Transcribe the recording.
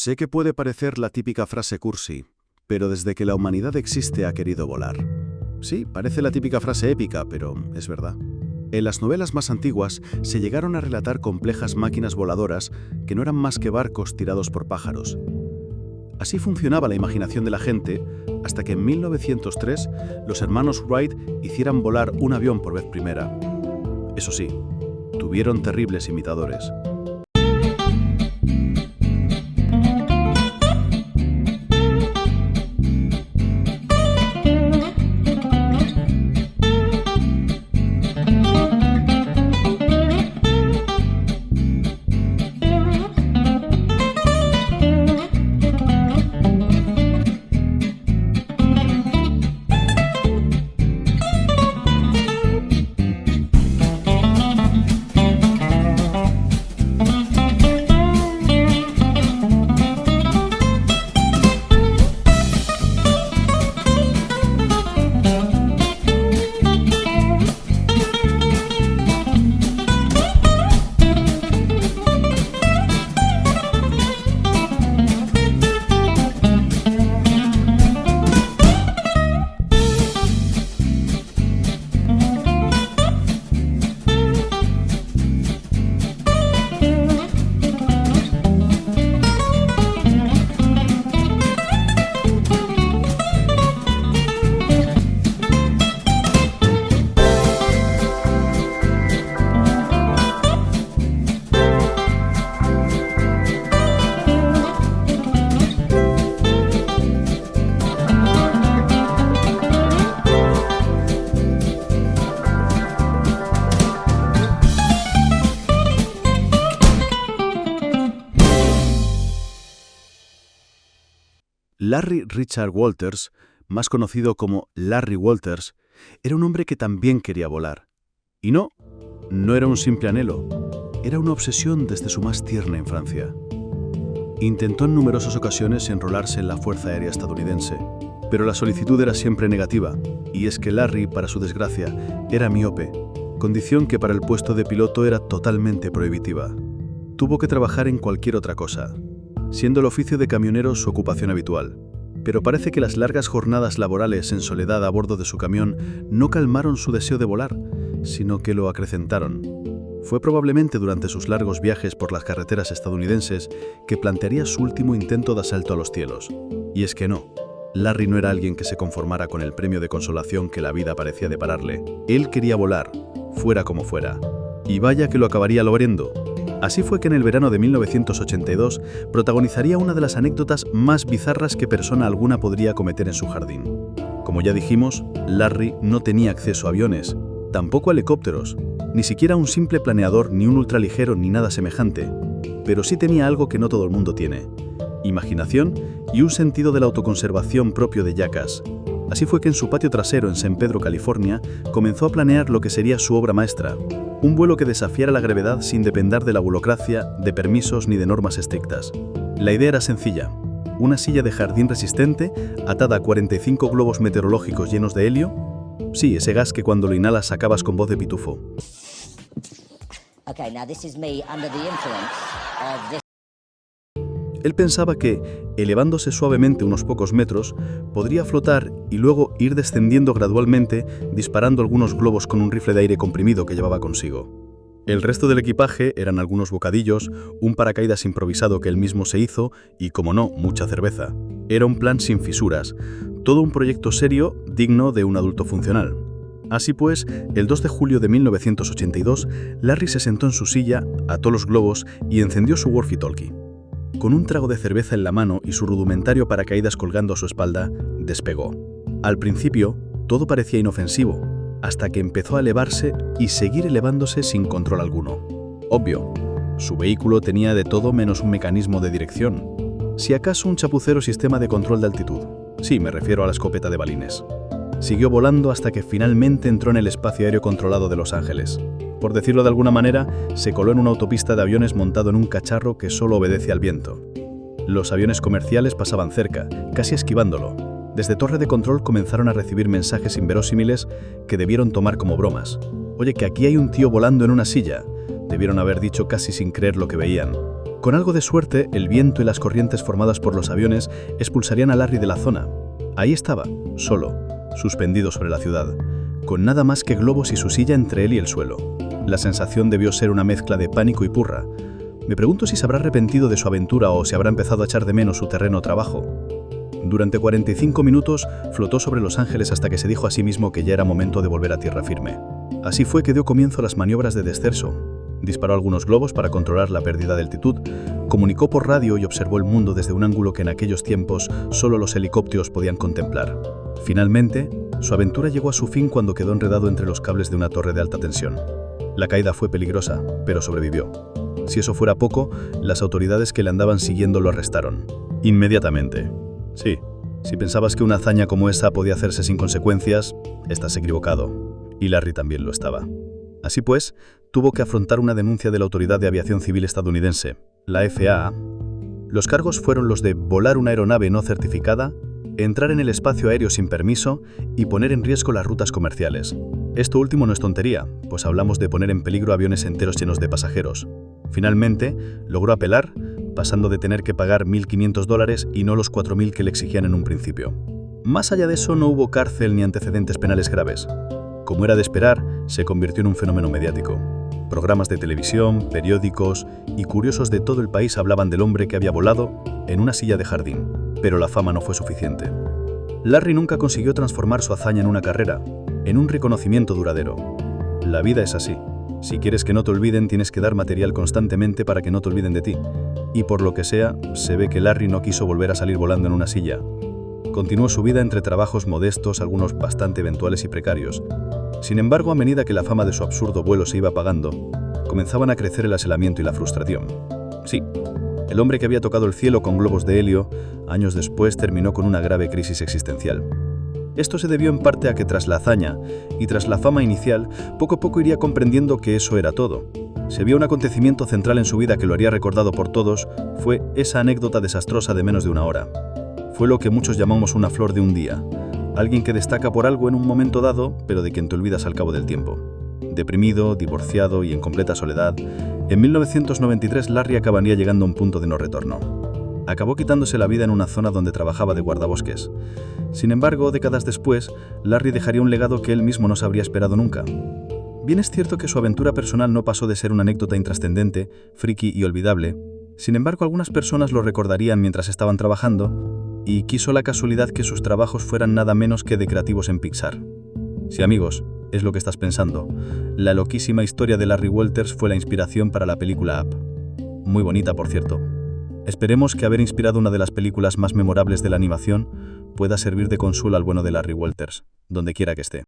Sé que puede parecer la típica frase cursi, pero desde que la humanidad existe ha querido volar. Sí, parece la típica frase épica, pero es verdad. En las novelas más antiguas se llegaron a relatar complejas máquinas voladoras que no eran más que barcos tirados por pájaros. Así funcionaba la imaginación de la gente hasta que en 1903 los hermanos Wright hicieran volar un avión por vez primera. Eso sí, tuvieron terribles imitadores. Larry Richard Walters, más conocido como Larry Walters, era un hombre que también quería volar. Y no era un simple anhelo, era una obsesión desde su más tierna infancia. Intentó en numerosas ocasiones enrolarse en la Fuerza Aérea estadounidense, pero la solicitud era siempre negativa, y es que Larry, para su desgracia, era miope, condición que para el puesto de piloto era totalmente prohibitiva. Tuvo que trabajar en cualquier otra cosa, siendo el oficio de camionero su ocupación habitual. Pero parece que las largas jornadas laborales en soledad a bordo de su camión no calmaron su deseo de volar, sino que lo acrecentaron. Fue probablemente durante sus largos viajes por las carreteras estadounidenses que plantearía su último intento de asalto a los cielos. Y es que no, Larry no era alguien que se conformara con el premio de consolación que la vida parecía depararle. Él quería volar, fuera como fuera. Y vaya que lo acabaría logrando. Así fue que en el verano de 1982 protagonizaría una de las anécdotas más bizarras que persona alguna podría cometer en su jardín. Como ya dijimos, Larry no tenía acceso a aviones, tampoco a helicópteros, ni siquiera un simple planeador, ni un ultraligero, ni nada semejante. Pero sí tenía algo que no todo el mundo tiene: imaginación y un sentido de la autoconservación propio de Jackass. Así fue que en su patio trasero en San Pedro, California, comenzó a planear lo que sería su obra maestra, un vuelo que desafiara la gravedad sin depender de la burocracia, de permisos ni de normas estrictas. La idea era sencilla: una silla de jardín resistente atada a 45 globos meteorológicos llenos de helio. Sí, ese gas que cuando lo inhalas acabas con voz de pitufo. Él pensaba que, elevándose suavemente unos pocos metros, podría flotar y luego ir descendiendo gradualmente, disparando algunos globos con un rifle de aire comprimido que llevaba consigo. El resto del equipaje eran algunos bocadillos, un paracaídas improvisado que él mismo se hizo y, como no, mucha cerveza. Era un plan sin fisuras, todo un proyecto serio, digno de un adulto funcional. Así pues, el 2 de julio de 1982, Larry se sentó en su silla, ató los globos y encendió su walkie-talkie. Con un trago de cerveza en la mano y su rudimentario paracaídas colgando a su espalda, despegó. Al principio, todo parecía inofensivo, hasta que empezó a elevarse y seguir elevándose sin control alguno. Obvio, su vehículo tenía de todo menos un mecanismo de dirección. Si acaso un chapucero sistema de control de altitud. Sí, me refiero a la escopeta de balines. Siguió volando hasta que finalmente entró en el espacio aéreo controlado de Los Ángeles. Por decirlo de alguna manera, se coló en una autopista de aviones montado en un cacharro que solo obedece al viento. Los aviones comerciales pasaban cerca, casi esquivándolo. Desde torre de control comenzaron a recibir mensajes inverosímiles que debieron tomar como bromas. Oye, que aquí hay un tío volando en una silla. Debieron haber dicho casi sin creer lo que veían. Con algo de suerte, el viento y las corrientes formadas por los aviones expulsarían a Larry de la zona. Ahí estaba, solo, suspendido sobre la ciudad, con nada más que globos y su silla entre él y el suelo. La sensación debió ser una mezcla de pánico y purra. Me pregunto si se habrá arrepentido de su aventura o si habrá empezado a echar de menos su terreno trabajo. Durante 45 minutos flotó sobre Los Ángeles hasta que se dijo a sí mismo que ya era momento de volver a tierra firme. Así fue que dio comienzo a las maniobras de descenso. Disparó algunos globos para controlar la pérdida de altitud, comunicó por radio y observó el mundo desde un ángulo que en aquellos tiempos solo los helicópteros podían contemplar. Finalmente, su aventura llegó a su fin cuando quedó enredado entre los cables de una torre de alta tensión. La caída fue peligrosa, pero sobrevivió. Si eso fuera poco, las autoridades que le andaban siguiendo lo arrestaron. Inmediatamente. Sí, si pensabas que una hazaña como esa podía hacerse sin consecuencias, estás equivocado. Y Larry también lo estaba. Así pues, tuvo que afrontar una denuncia de la Autoridad de Aviación Civil estadounidense, la FAA. Los cargos fueron los de volar una aeronave no certificada, entrar en el espacio aéreo sin permiso y poner en riesgo las rutas comerciales. Esto último no es tontería, pues hablamos de poner en peligro aviones enteros llenos de pasajeros. Finalmente, logró apelar, pasando de tener que pagar $1.500 y no los $4.000 que le exigían en un principio. Más allá de eso, no hubo cárcel ni antecedentes penales graves. Como era de esperar, se convirtió en un fenómeno mediático. Programas de televisión, periódicos y curiosos de todo el país hablaban del hombre que había volado en una silla de jardín, pero la fama no fue suficiente. Larry nunca consiguió transformar su hazaña en una carrera, en un reconocimiento duradero. La vida es así. Si quieres que no te olviden, tienes que dar material constantemente para que no te olviden de ti. Y por lo que sea, se ve que Larry no quiso volver a salir volando en una silla. Continuó su vida entre trabajos modestos, algunos bastante eventuales y precarios. Sin embargo, a medida que la fama de su absurdo vuelo se iba apagando, comenzaban a crecer el aislamiento y la frustración. Sí, el hombre que había tocado el cielo con globos de helio, años después terminó con una grave crisis existencial. Esto se debió en parte a que tras la hazaña y tras la fama inicial, poco a poco iría comprendiendo que eso era todo. Si había un acontecimiento central en su vida que lo haría recordado por todos, fue esa anécdota desastrosa de menos de una hora. Fue lo que muchos llamamos una flor de un día. Alguien que destaca por algo en un momento dado, pero de quien te olvidas al cabo del tiempo. Deprimido, divorciado y en completa soledad, en 1993 Larry acabaría llegando a un punto de no retorno. Acabó quitándose la vida en una zona donde trabajaba de guardabosques. Sin embargo, décadas después, Larry dejaría un legado que él mismo no se habría esperado nunca. Bien es cierto que su aventura personal no pasó de ser una anécdota intrascendente, friki y olvidable. Sin embargo, algunas personas lo recordarían mientras estaban trabajando, y quiso la casualidad que sus trabajos fueran nada menos que de creativos en Pixar. Si, amigos, es lo que estás pensando, la loquísima historia de Larry Walters fue la inspiración para la película Up. Muy bonita, por cierto. Esperemos que haber inspirado una de las películas más memorables de la animación pueda servir de consuelo al bueno de Larry Walters, donde quiera que esté.